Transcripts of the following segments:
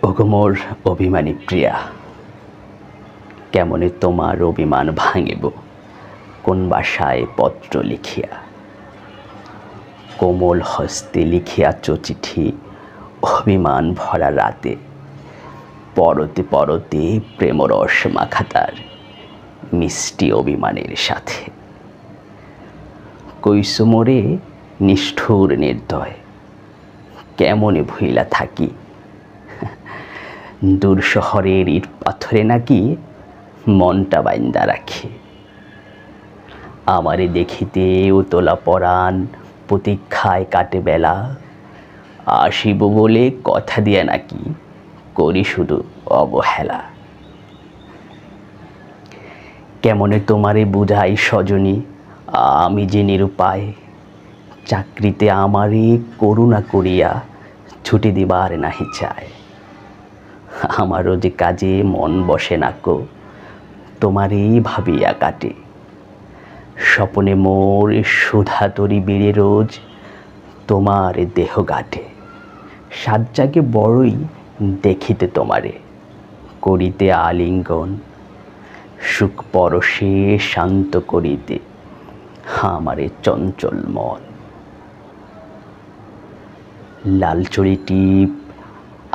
ওগো মোর অভিমানী প্রিয়া, কেমনে তোমার অভিমান ভাঙিব কোন বাসায় পত্র লিখিয়া। কোমল হস্তে লিখিয়াছ চিঠি অভিমান ভরা রাতে, পরতে পরতে প্রেমরস মাখাতার মিষ্টি অভিমানের সাথে। কইস মোরে নিষ্ঠুর নির্দয়, কেমনে ভুইলা থাকি দূর শহরের ইট পাথরে নাকি মনটা বাইন্দা রাখি। আমারে দেখিতে উতলা পরাণ প্রতীক্ষায় কাটে বেলা, আসিব বলে কথা দিয়া নাকি করি শুধু অবহেলা। কেমনে তোমারে বুঝাই সজনী আমি যে নিরুপায়, চাকরিতে আমারে করুণা করিয়া ছুটি দিবার নাহি চায়। আমারও যে কাজে মন বসে নাকো তোমারই ভাবিয়া কাটে, স্বপনে মোর সুধা তরি বেড়ে রোজ তোমার দেহ গাটে। সাজ্জাকে বড়ই দেখিতে তোমারে করিতে আলিঙ্গন, সুখ পরশে শান্ত করিতে আমারে চঞ্চল মন। লাল চড়ি টিপ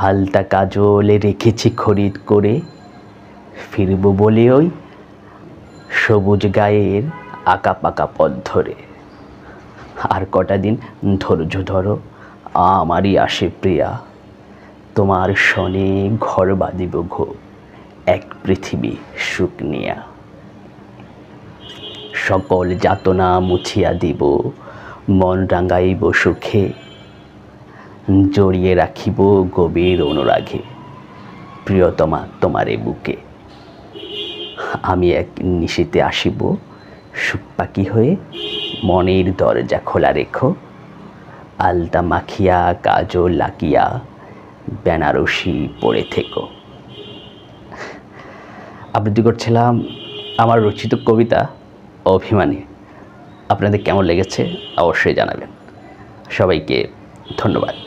আলতা কাজলে রেখেছি খরিদ করে, ফিরব বলে ওই সবুজ গায়ের আঁকা পাকা পথ ধরে। আর কটা দিন ধৈর্য ধরো আমারই আসে প্রিয়া, তোমার শনে ঘর বাঁধিব ঘো এক পৃথিবী সুখ নিয়া। সকল যাতনা মুছিয়া দিব মন রাঙাইব সুখে, জড়িয়ে রাখিব গভীর অনুরাগে প্রিয়তমা তোমারে বুকে। আমি এক নিশীতে আসিব সুখ পাখি হয়ে, মনের দরজা খোলা রেখো আলতা মাখিয়া কাজল লাকিয়া বেনারসি পরে থেকো। আবৃত্তি করছিলাম আমার রচিত কবিতা অভিমানী। আপনাদের কেমন লেগেছে অবশ্যই জানাবেন। সবাইকে ধন্যবাদ।